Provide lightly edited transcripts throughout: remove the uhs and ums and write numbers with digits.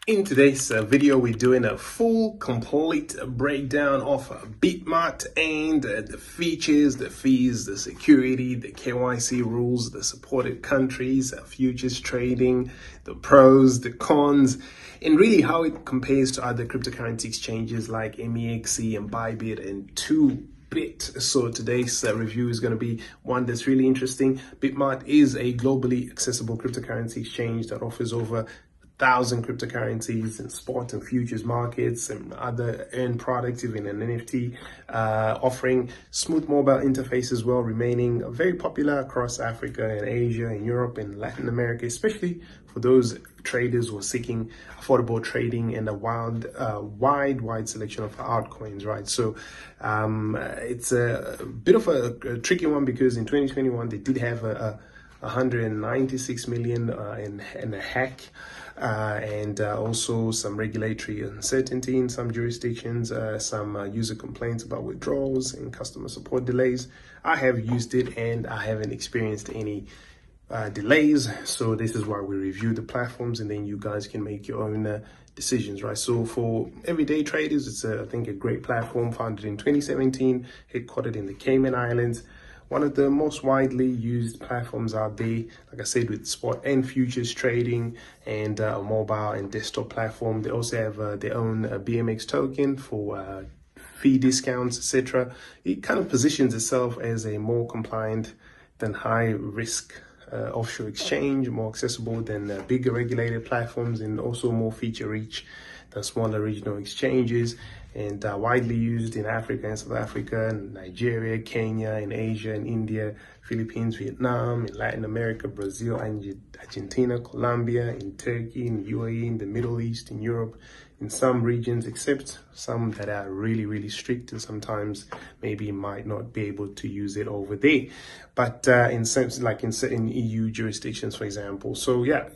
In today's video, we're doing a full, complete breakdown of BitMart and the features, the fees, the security, the KYC rules, the supported countries, futures trading, the pros, the cons, and really how it compares to other cryptocurrency exchanges like MEXC and Bybit and 2Bit. So today's review is going to be one that's really interesting. BitMart is a globally accessible cryptocurrency exchange that offers over 1,000 cryptocurrencies and spot and futures markets and other earned products, even an NFT, offering smooth mobile interface as well, remaining very popular across Africa and Asia and Europe and Latin America, especially for those traders who are seeking affordable trading and a wide selection of altcoins, right? So it's a bit of a tricky one because in 2021 they did have a 196 million in a hack, and also some regulatory uncertainty in some jurisdictions, some user complaints about withdrawals and customer support delays. I have used it and I haven't experienced any delays, so this is why we review the platforms and then you guys can make your own decisions, right? So for everyday traders, it's I think a great platform, founded in 2017, headquartered in the Cayman Islands. One of the most widely used platforms out there, like I said, with spot and futures trading and a mobile and desktop platform. They also have their own BMX token for fee discounts, etc. It kind of positions itself as a more compliant than high risk offshore exchange, more accessible than bigger regulated platforms, and also more feature rich than smaller regional exchanges, and widely used in Africa and South Africa, and Nigeria, Kenya, and Asia, and India, Philippines, Vietnam, in Latin America, Brazil, Argentina, Colombia, in Turkey, in UAE, in the Middle East, in Europe, in some regions, except some that are really strict and sometimes maybe might not be able to use it over there. But in certain EU jurisdictions, for example. So yeah,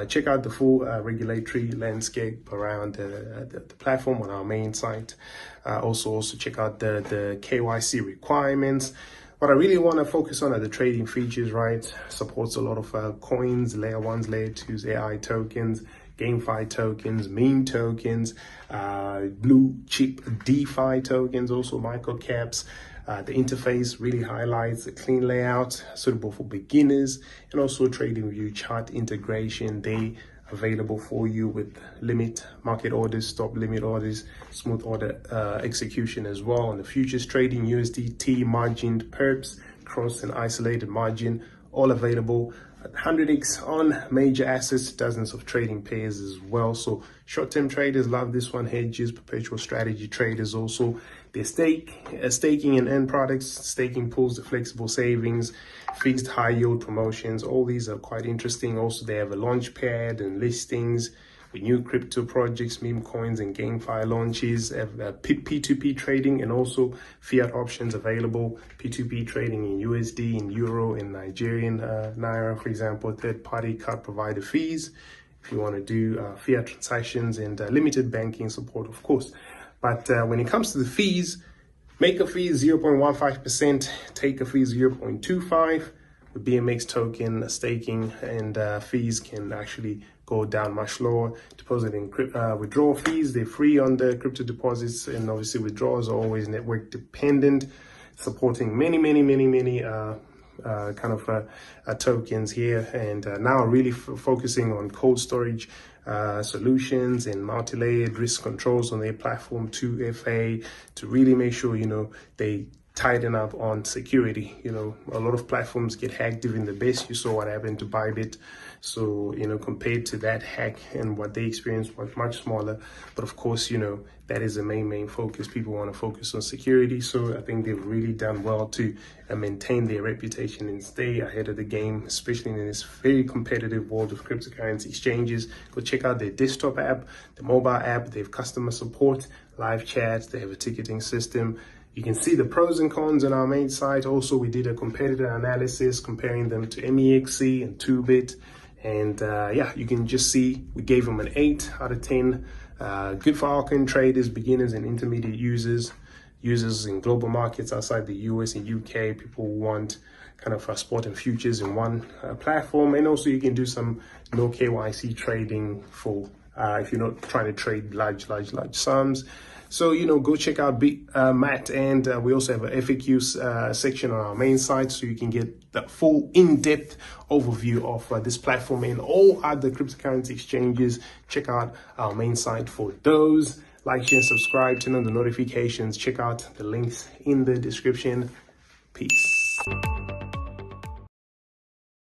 check out the full regulatory landscape around the platform on our main site. Also check out the KYC requirements. What I really want to focus on are the trading features, right? Supports a lot of coins, layer 1s, layer 2s, AI tokens, GameFi tokens, meme tokens, blue chip DeFi tokens, also microcaps. The interface really highlights a clean layout, suitable for beginners, and also trading view chart integration. They available for you with limit market orders, stop limit orders, smooth order execution as well. On the futures trading, USDT margined perps, cross and isolated margin, all available. 100x on major assets, dozens of trading pairs as well. So short-term traders love this one. Hedges, perpetual strategy traders also. Their staking and end products, staking pools, the flexible savings, fixed high yield promotions. All these are quite interesting. Also, they have a launch pad and listings with new crypto projects, meme coins, and GameFi launches, P2P trading, and also fiat options available. P2P trading in USD, in Euro, in Nigerian Naira, for example. Third-party card provider fees if you want to do fiat transactions, and limited banking support, of course. But when it comes to the fees, make a fee 0.15%, take a fee 0.25%. The BMX token staking and fees can actually go down much lower. Deposit and withdrawal fees, they're free on the crypto deposits, and obviously withdrawals are always network dependent, supporting many tokens here, and now really focusing on cold storage solutions and multi-layered risk controls on their platform, 2FA, to really make sure they tighten up on security. A lot of platforms get hacked, even the best. You saw what happened to Bybit. So compared to that hack, and what they experienced was much smaller. But of course, that is the main focus. People want to focus on security. So I think they've really done well to maintain their reputation and stay ahead of the game, especially in this very competitive world of cryptocurrency exchanges. Go check out their desktop app, the mobile app. They have customer support, live chats. They have a ticketing system. You can see the pros and cons on our main site. Also, we did a competitor analysis comparing them to MEXC and 2Bit. And yeah, you can just see we gave them an 8 out of 10. Good for altcoin traders, beginners, and intermediate users in global markets outside the US and UK. People want kind of spot and futures in one platform. And also you can do some no KYC trading for if you're not trying to trade large sums. So, go check out BitMart, and we also have an FAQ section on our main site, so you can get the full in-depth overview of this platform and all other cryptocurrency exchanges. Check out our main site for those. Like, share, and subscribe, turn on the notifications. Check out the links in the description. Peace.